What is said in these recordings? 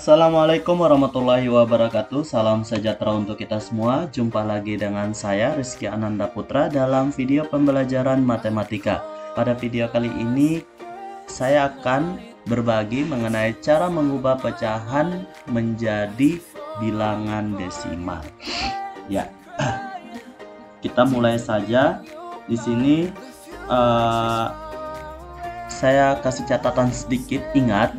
Assalamualaikum warahmatullahi wabarakatuh. Salam sejahtera untuk kita semua. Jumpa lagi dengan saya Rizky Ananda Putra dalam video pembelajaran matematika. Pada video kali ini saya akan berbagi mengenai cara mengubah pecahan menjadi bilangan desimal. Ya, kita mulai saja. Di sini saya kasih catatan sedikit. Ingat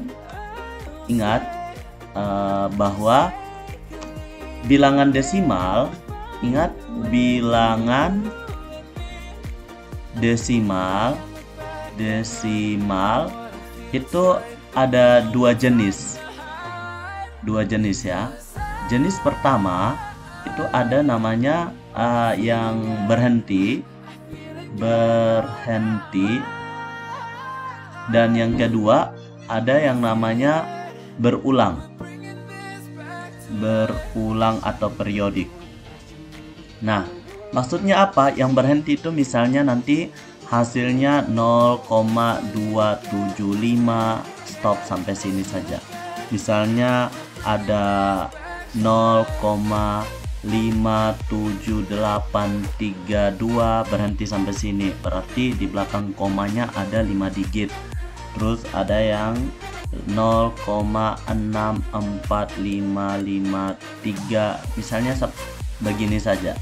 bahwa bilangan desimal, ingat bilangan desimal itu ada dua jenis ya. Jenis pertama itu ada namanya yang berhenti, dan yang kedua ada yang namanya berulang atau periodik. Nah, maksudnya apa? Yang berhenti itu misalnya nanti hasilnya 0,275, stop sampai sini saja. Misalnya ada 0,57832, berhenti sampai sini, berarti di belakang komanya ada 5 digit. Terus ada yang 0,64553, misalnya begini saja,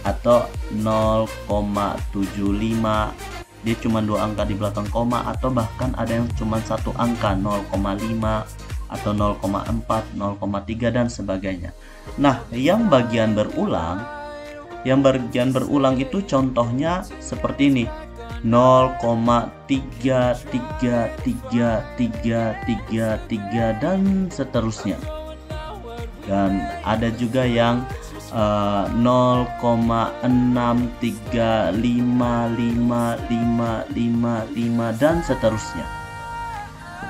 atau 0,75, dia cuma 2 angka di belakang koma, atau bahkan ada yang cuma 1 angka, 0,5 atau 0,4, 0,3 dan sebagainya. Nah, yang bagian berulang itu contohnya seperti ini, 0,33333 dan seterusnya. Dan ada juga yang 0,6355555 dan seterusnya.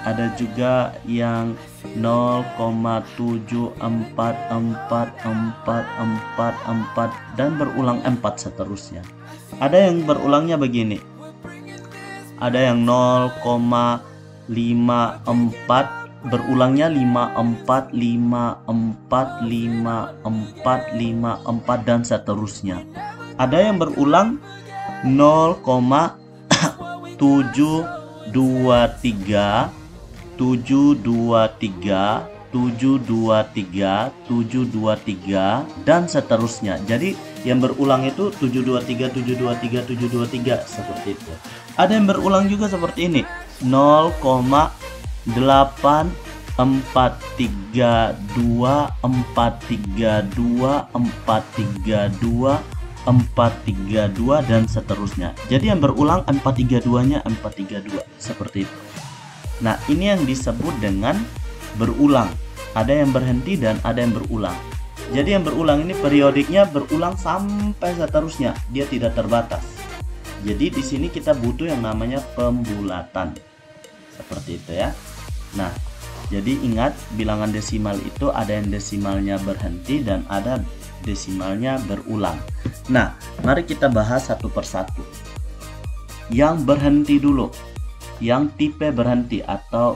Ada juga yang 0,74444 dan berulang 4 seterusnya. Ada yang berulangnya begini. Ada yang 0,54 berulangnya 54545454 dan seterusnya. Ada yang berulang 0,723 723 723 dan seterusnya. Jadi yang berulang itu 723 723 723 seperti itu. Ada yang berulang juga seperti ini, 0,8432 432 dan seterusnya. Jadi yang berulang 432-nya 432 seperti itu. Nah, ini yang disebut dengan berulang. Ada yang berhenti dan ada yang berulang. Jadi yang berulang ini periodiknya berulang sampai seterusnya, dia tidak terbatas. Jadi di sini kita butuh yang namanya pembulatan. Seperti itu ya. Nah, jadi ingat bilangan desimal itu ada yang desimalnya berhenti dan ada desimalnya berulang. Nah, mari kita bahas satu persatu. Yang berhenti dulu. Yang tipe berhenti atau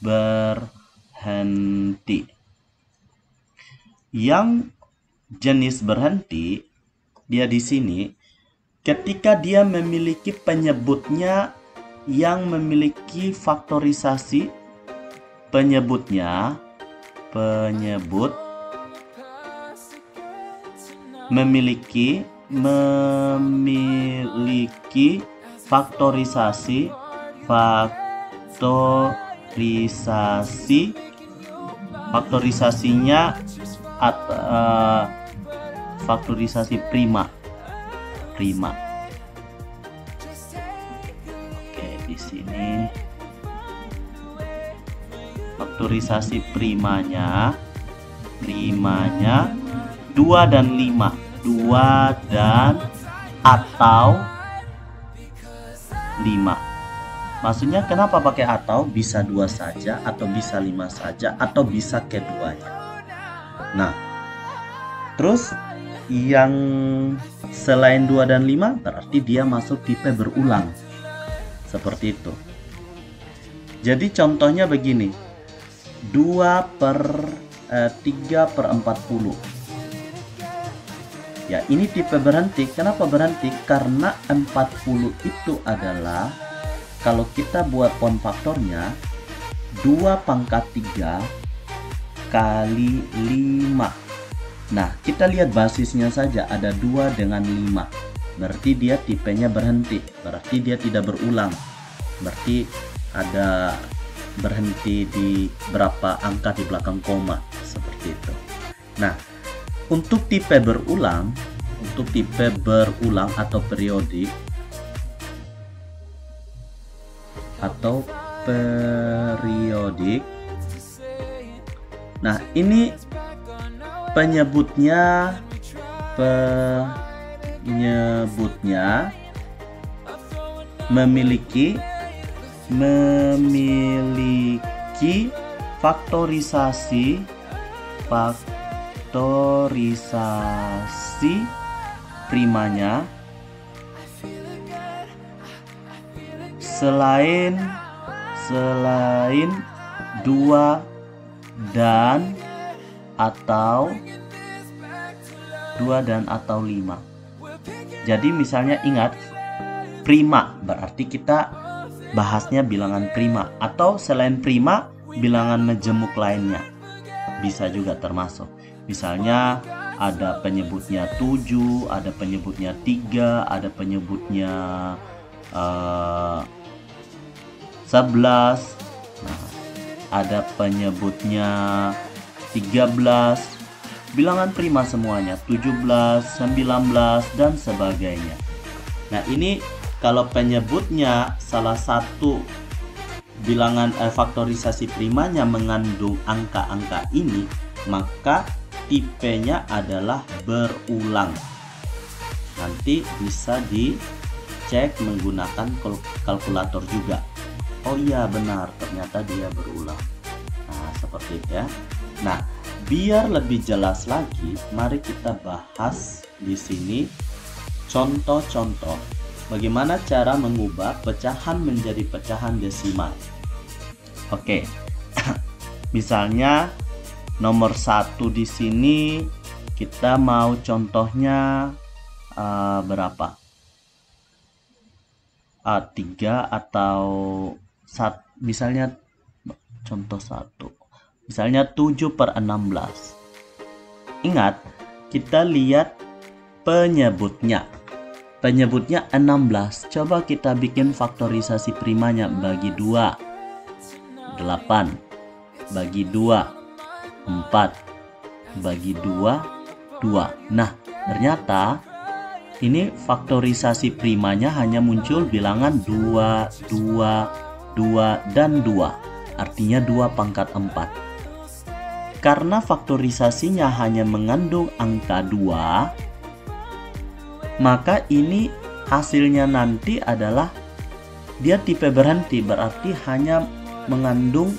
berhenti. Yang jenis berhenti, dia di sini ketika dia memiliki penyebutnya yang memiliki faktorisasi, penyebut memiliki faktorisasinya faktorisasi prima. Oke, di sini faktorisasi primanya 2 dan 5. 2 dan atau 5. Maksudnya kenapa pakai atau? Bisa 2 saja, atau bisa 5 saja, atau bisa keduanya. Nah, terus yang selain 2 dan 5 berarti dia masuk tipe berulang. Seperti itu. Jadi contohnya begini. 3/40. Ya, ini tipe berhenti. Kenapa berhenti? Karena 40 itu adalah, kalau kita buat poin faktornya, 2/3 kali 5. Nah, kita lihat basisnya saja ada 2 dengan 5. Berarti dia tipenya berhenti. Berarti dia tidak berulang. Berarti ada berhenti di berapa angka di belakang koma, seperti itu. Nah, untuk tipe berulang atau periodik nah, ini penyebutnya memiliki faktorisasi primanya selain 2 dan atau 5. Jadi misalnya ingat, prima berarti kita bahasnya bilangan prima, atau selain prima bilangan majemuk lainnya bisa juga termasuk. Misalnya ada penyebutnya 7, ada penyebutnya 3, ada penyebutnya 11, nah, ada penyebutnya 13, bilangan prima semuanya, 17, 19 dan sebagainya. Nah, ini kalau penyebutnya salah satu bilangan faktorisasi primanya mengandung angka-angka ini, maka tipenya adalah berulang. Nanti bisa dicek menggunakan kalkulator juga. Oh iya, benar, ternyata dia berulang. Nah, seperti itu ya. Nah, biar lebih jelas lagi, mari kita bahas di sini contoh-contoh bagaimana cara mengubah pecahan menjadi pecahan desimal. Oke. Misalnya nomor 1 di sini kita mau contohnya berapa? 3 atau misalnya contoh 1. Misalnya 7/16. Ingat, kita lihat penyebutnya. Penyebutnya 16. Coba kita bikin faktorisasi primanya. Bagi 2, 8. Bagi 2, 4. Bagi 2, 2. Nah, ternyata ini faktorisasi primanya hanya muncul bilangan 2, 2, 2, dan 2. Artinya 2/4. Karena faktorisasinya hanya mengandung angka 2, maka ini hasilnya nanti adalah dia tipe berhenti, berarti hanya mengandung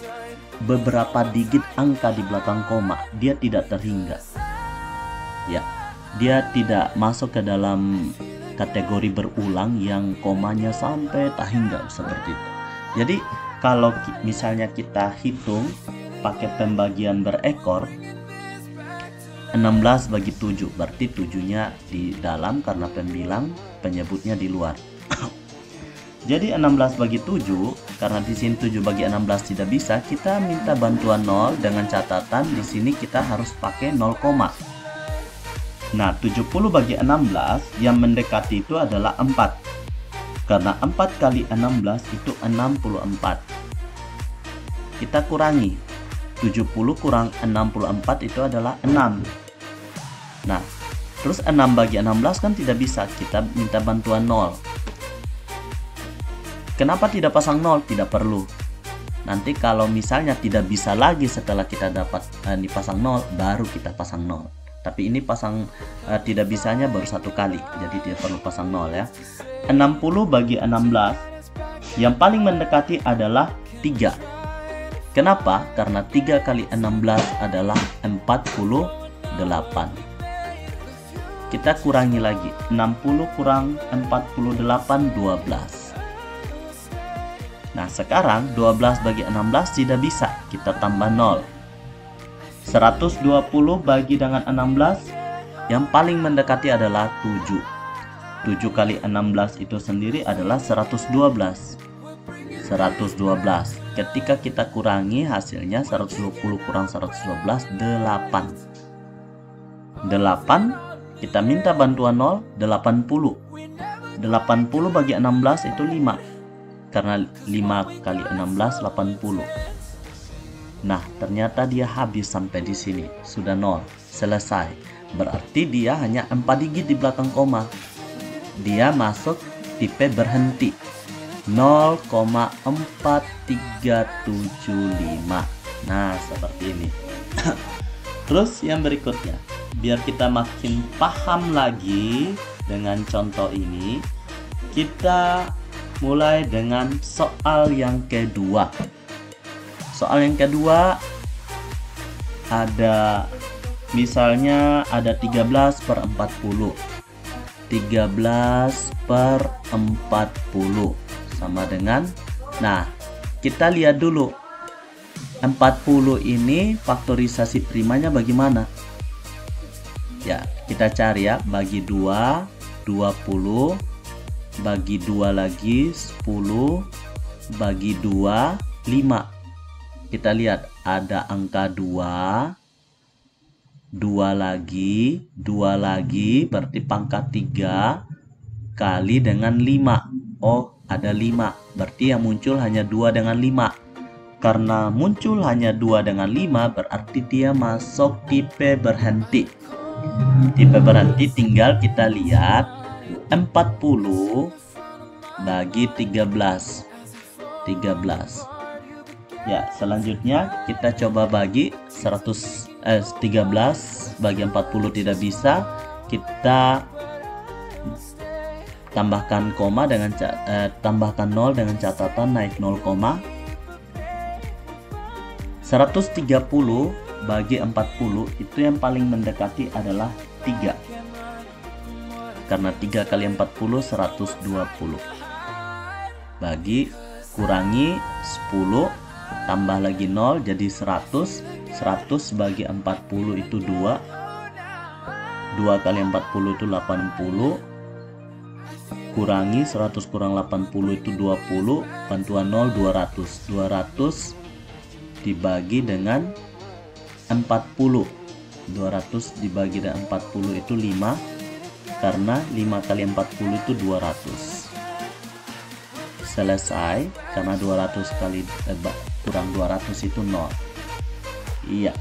beberapa digit angka di belakang koma. Dia tidak terhingga. Ya, dia tidak masuk ke dalam kategori berulang yang komanya sampai tak hingga seperti itu. Jadi kalau misalnya kita hitung pakai pembagian berekor, 16 bagi 7, berarti 7-nya di dalam karena penyebutnya di luar. Jadi 16 bagi 7, karena di sini 7 bagi 16 tidak bisa, kita minta bantuan 0 dengan catatan di sini kita harus pakai 0, nah 70 bagi 16 yang mendekati itu adalah 4. Karena 4 kali 16 itu 64. Kita kurangi, 70 kurang 64 itu adalah 6. Nah, terus 6 bagi 16 kan tidak bisa, kita minta bantuan 0. Kenapa tidak pasang 0? Tidak perlu. Nanti kalau misalnya tidak bisa lagi setelah kita dapat dipasang 0, baru kita pasang 0. Tapi ini pasang tidak bisanya baru 1 kali, jadi tidak perlu pasang 0 ya. 60 bagi 16 yang paling mendekati adalah 3. Kenapa? Karena 3 kali 16 adalah 48. Kita kurangi lagi, 60 kurang 48, 12. Nah, sekarang 12 bagi 16 tidak bisa, kita tambah 0. 120 bagi dengan 16, yang paling mendekati adalah 7. 7 kali 16 itu sendiri adalah 112. 112. Ketika kita kurangi, hasilnya 120 kurang 112, 8. 8, kita minta bantuan 0, 80. 80 bagi 16 itu 5. Karena 5 kali 16 80. Nah, ternyata dia habis sampai di sini. Sudah 0. Selesai. Berarti dia hanya 4 digit di belakang koma. Dia masuk tipe berhenti. 0,4375. Nah, seperti ini. Terus yang berikutnya, biar kita makin paham lagi dengan contoh ini, kita mulai dengan soal yang kedua. Soal yang kedua ada misalnya ada 13 per 40. 13 per 40 sama dengan, nah kita lihat dulu 40 ini faktorisasi primanya bagaimana ya. Kita cari ya, bagi 2 20, bagi 2 lagi 10, bagi 2 5. Kita lihat ada angka 2, 2 lagi berarti pangkat 3 kali dengan 5. Oh, ada 5, berarti yang muncul hanya 2 dengan 5. Karena muncul hanya 2 dengan 5, berarti dia masuk tipe berhenti. Tipe berhenti tinggal kita lihat 40 bagi 13. Ya, selanjutnya kita coba bagi 13 bagi 40 tidak bisa. Kita tambahkan koma dengan tambahkan 0 dengan catatan naik 0, 130 bagi 40 itu yang paling mendekati adalah 3. Karena 3 kali 40 120. Bagi kurangi 10, tambah lagi 0 jadi 100. 100 bagi 40 itu 2. 2 kali 40 itu 80. Kurangi 100 kurang 80 itu 20. Bantuan 0 200. 200 dibagi dengan 40. 200 dibagi dengan 40 itu 5. Karena 5 kali 40 itu 200. Selesai, karena 200 kali kurang 200 itu 0. Iya,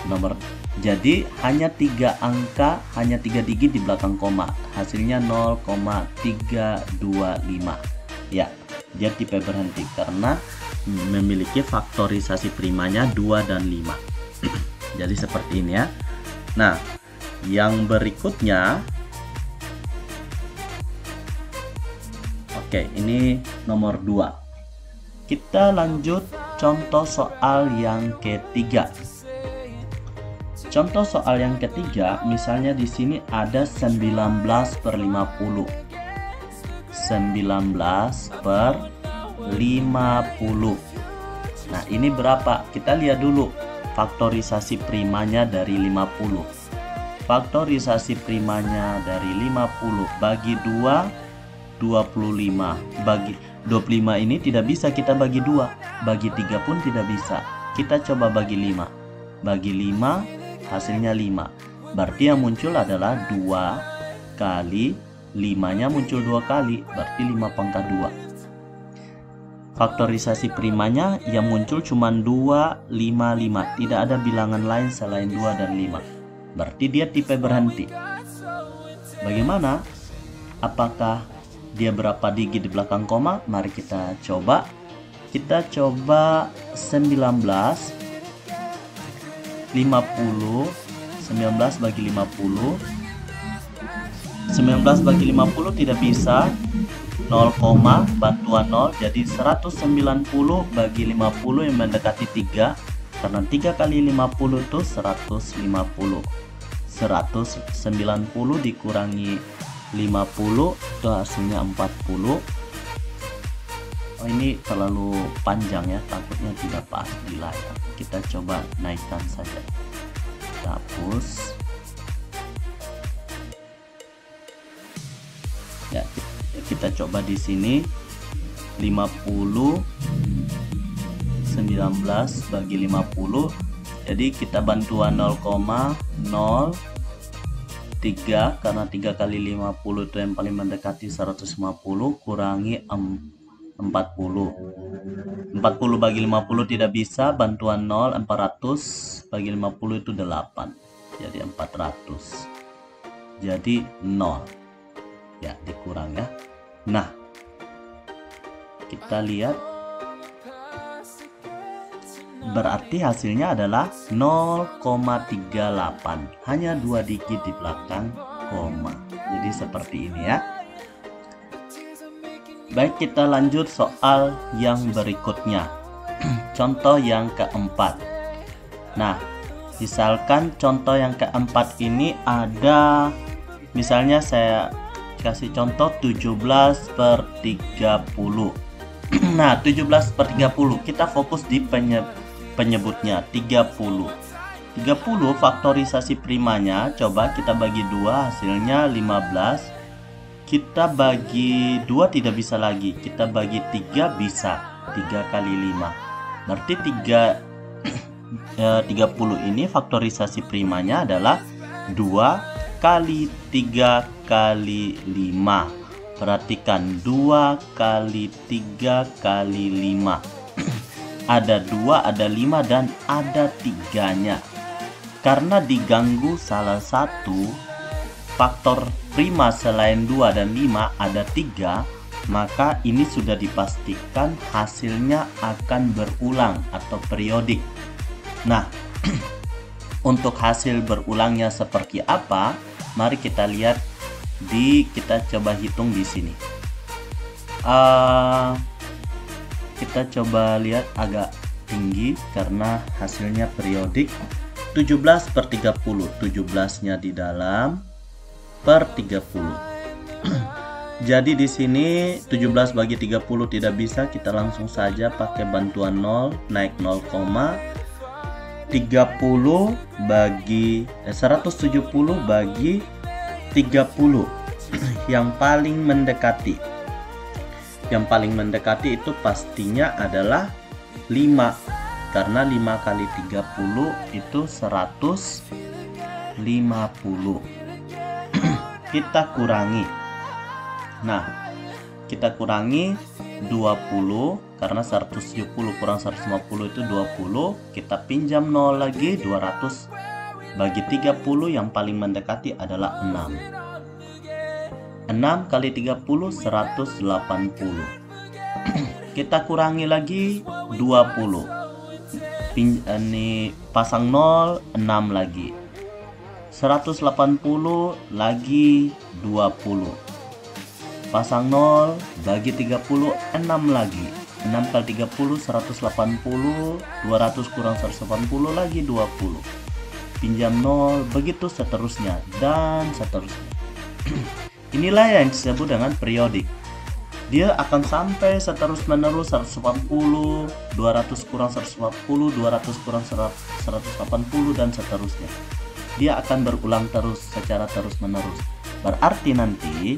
nomor. Jadi hanya 3 angka, hanya 3 digit di belakang koma. Hasilnya 0,325. Ya, dia tipe berhenti karena memiliki faktorisasi primanya 2 dan 5. Jadi seperti ini ya. Nah, yang berikutnya, oke, ini nomor 2. Kita lanjut contoh soal yang ketiga. Contoh soal yang ketiga, misalnya di sini ada 19 per 50. 19 per 50. Nah, ini berapa? Kita lihat dulu faktorisasi primanya dari 50. Faktorisasi primanya dari 50 bagi 2, 25. Bagi 25 ini tidak bisa kita bagi 2. Bagi 3 pun tidak bisa. Kita coba bagi 5. Bagi 5, hasilnya 5. Berarti yang muncul adalah 2 kali 5-nya muncul 2 kali. Berarti 5 pangkat 2. Faktorisasi primanya yang muncul cuma 2, 5, 5. Tidak ada bilangan lain selain 2 dan 5. Berarti dia tipe berhenti. Bagaimana? Apakah dia berapa digit di belakang koma? Mari kita coba. Kita coba 19 50. 19 bagi 50. 19 bagi 50 tidak bisa. 0, bantuan 0. Jadi 190 bagi 50 yang mendekati 3. Karena 3 kali 50 itu 150. 190 dikurangi 50 itu hasilnya 40. Oh, ini terlalu panjang ya, takutnya tidak pas di layar. Kita coba naikkan saja. Kita hapus. Ya, kita coba di sini 50 19 bagi 50. Jadi kita bantuan 0,03 karena 3 kali 50 itu yang paling mendekati 150 kurangi 40 bagi 50 tidak bisa, bantuan 0 400 bagi 50 itu 8, jadi 400, jadi 0 ya, dikurang ya. Nah, kita lihat berarti hasilnya adalah 0,38, hanya 2 digit di belakang koma. Jadi seperti ini ya. Baik, kita lanjut soal yang berikutnya. Contoh yang keempat. Nah, misalkan contoh yang keempat ini ada, misalnya saya kasih contoh 17/30. Nah, 17/30 kita fokus di penyebutnya 30. 30 faktorisasi primanya, coba kita bagi 2, hasilnya 15. Kita bagi 2 tidak bisa lagi, kita bagi 3 bisa, 3 kali 5 berarti 30 ini faktorisasi primanya adalah 2 kali 3 kali 5. Perhatikan, 2 kali 3 kali 5 ada 2, ada 5, dan ada 3-nya. Karena diganggu salah satu faktor prima selain 2 dan 5 ada 3, maka ini sudah dipastikan hasilnya akan berulang atau periodik. Nah, untuk hasil berulangnya seperti apa? Mari kita lihat kita coba hitung di sini. Kita coba lihat agak tinggi karena hasilnya periodik. 17/30, 17-nya di dalam per 30. Jadi di sini 17 bagi 30 tidak bisa, kita langsung saja pakai bantuan 0, naik 0, 30 bagi 170 bagi 30 yang paling mendekati. Yang paling mendekati itu pastinya adalah 5, karena 5 kali 30 itu 150. Kita kurangi. Nah, kita kurangi 20 karena 170 kurang 150 itu 20. Kita pinjam 0 lagi, 200 bagi 30 yang paling mendekati adalah 6. 6 kali 30 180. Kita kurangi lagi 20. Ini pasang 0, 6 lagi. 180 lagi 20. Pasang 0 bagi 30, 6 lagi. 6 kali 30 180, 200 kurang 180 lagi 20. Pinjam 0, begitu seterusnya dan seterusnya. Inilah yang disebut dengan periodik. Dia akan sampai seterus menerus 180, 200 kurang 140, 200 kurang 180 dan seterusnya. Dia akan berulang terus secara terus menerus. Berarti nanti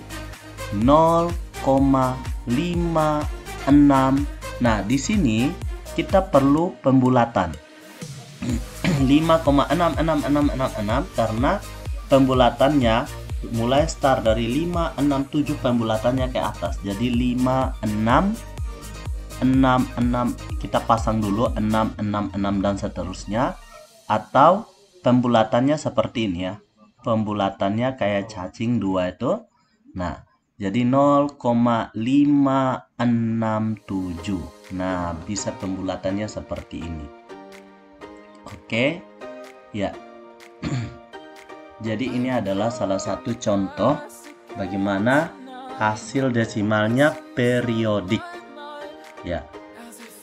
0,56. Nah, di sini kita perlu pembulatan. 5,66666 karena pembulatannya mulai start dari 567 pembulatannya ke atas. Jadi 5666 kita pasang dulu 666 dan seterusnya, atau pembulatannya seperti ini ya. Pembulatannya kayak cacing 2 itu. Nah, jadi 0,567. Nah, bisa pembulatannya seperti ini. Oke. Ya. Jadi ini adalah salah satu contoh bagaimana hasil desimalnya periodik. Ya.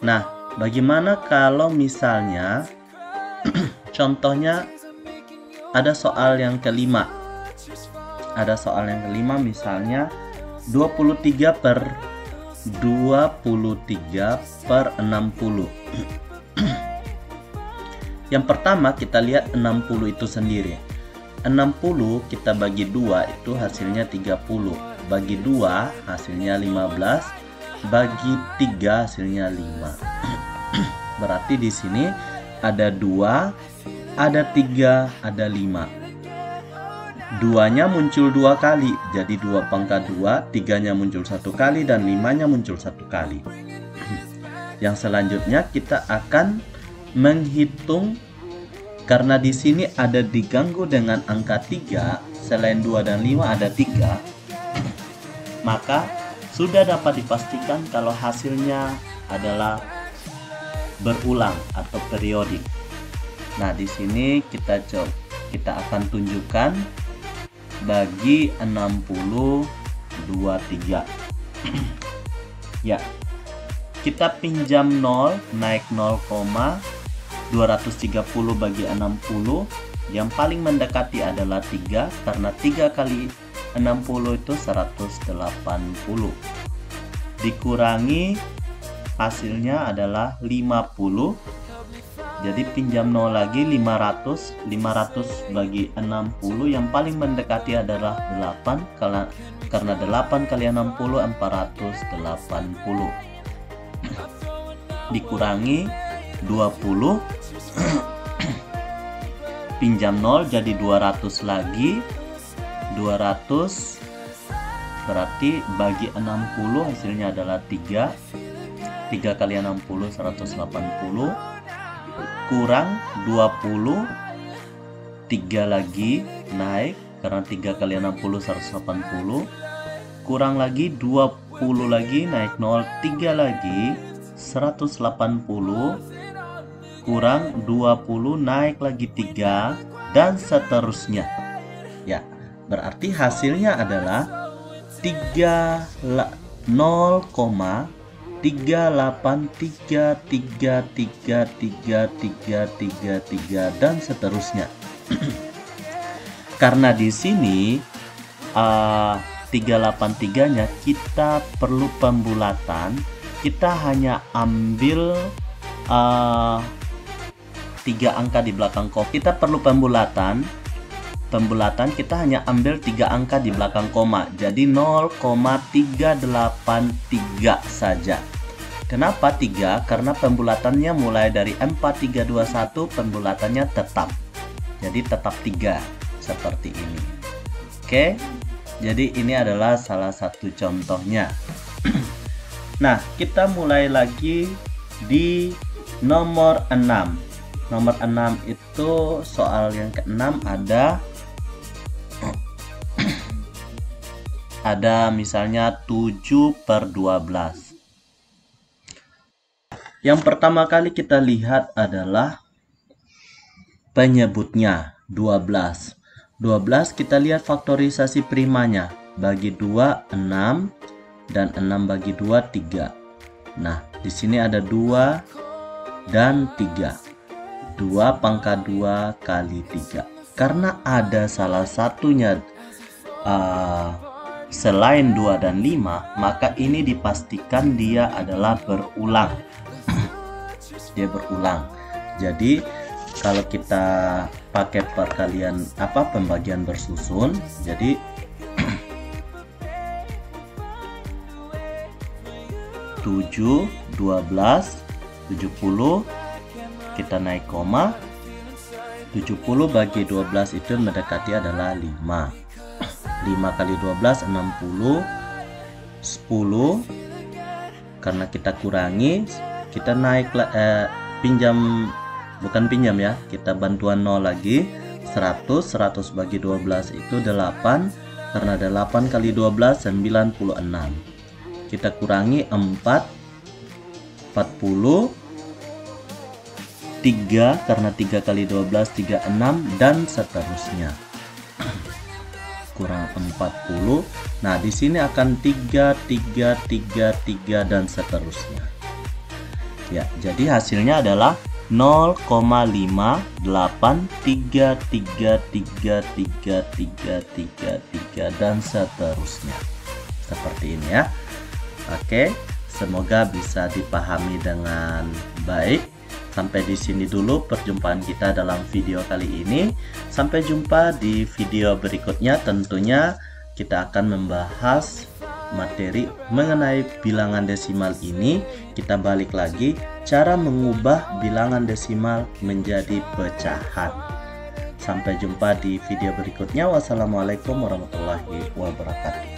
Nah, bagaimana kalau misalnya contohnya ada soal yang kelima. Ada soal yang kelima misalnya 23/50. 23 per 60. Yang pertama kita lihat 60 itu sendiri. 60 kita bagi 2 itu hasilnya 30. Bagi 2 hasilnya 15. Bagi 3 hasilnya 5. Berarti di sini ada 2, ada 3, ada 5. 2-nya muncul 2 kali, jadi 2 pangkat 2, 3-nya muncul 1 kali, dan 5-nya muncul 1 kali. Yang selanjutnya kita akan menghitung, karena di sini ada diganggu dengan angka 3, selain 2 dan 5 ada 3, maka sudah dapat dipastikan kalau hasilnya adalah berulang atau periodik. Nah, di sini kita akan tunjukkan bagi 60 23. Ya. Kita pinjam 0 naik 0,230 bagi 60. Yang paling mendekati adalah 3 karena 3 kali 60 itu 180. Dikurangi hasilnya adalah 50. Jadi pinjam 0 lagi 500. 500 bagi 60 yang paling mendekati adalah 8 karena 8 kali 60 480. Dikurangi 20. Pinjam 0 jadi 200 lagi. 200 berarti bagi 60 hasilnya adalah 3. 3 kali 60 180. Kurang 20. 3 lagi naik karena 3 kali 60 180. Kurang lagi 20 lagi naik 0, 3 lagi 180. Kurang 20 naik lagi 3 dan seterusnya. Ya, berarti hasilnya adalah 0,38333333 dan seterusnya. Karena di sini 383-nya kita perlu pembulatan, kita hanya ambil 3 angka di belakang koma. Kita perlu pembulatan kita hanya ambil 3 angka di belakang koma, jadi 0,383 saja. Kenapa 3? Karena pembulatannya mulai dari 4321, pembulatannya tetap, jadi tetap 3 seperti ini. Oke, jadi ini adalah salah satu contohnya. Nah, kita mulai lagi di nomor 6. Nomor 6 itu soal yang ke-6 ada misalnya 7 per 12. Yang pertama kali kita lihat adalah penyebutnya 12. 12 kita lihat faktorisasi primanya. Bagi 2 6 dan 6 bagi 2 3. Nah, di sini ada 2 dan 3. 2 pangkat 2 kali 3. Karena ada salah satunya selain 2 dan 5, maka ini dipastikan dia adalah berulang. Dia berulang. Jadi kalau kita pakai perkalian pembagian bersusun, jadi 7, 12, 70, kita naik koma. 70 bagi 12 itu mendekati adalah 5. 5 kali 12 60. 10 karena kita kurangi, kita naik pinjam ya, kita bantuan 0 lagi. 100 bagi 12 itu 8, karena 8 kali 12 96. Kita kurangi 4, 40. 3 karena 3 kali 12 36 dan seterusnya. Kurang 40. Nah, di sini akan 3 dan seterusnya. Ya, jadi hasilnya adalah 0,58333333 dan seterusnya. Seperti ini ya. Oke. Semoga bisa dipahami dengan baik. Sampai di sini dulu perjumpaan kita dalam video kali ini. Sampai jumpa di video berikutnya. Tentunya kita akan membahas materi mengenai bilangan desimal ini. Kita balik lagi cara mengubah bilangan desimal menjadi pecahan. Sampai jumpa di video berikutnya. Wassalamualaikum warahmatullahi wabarakatuh.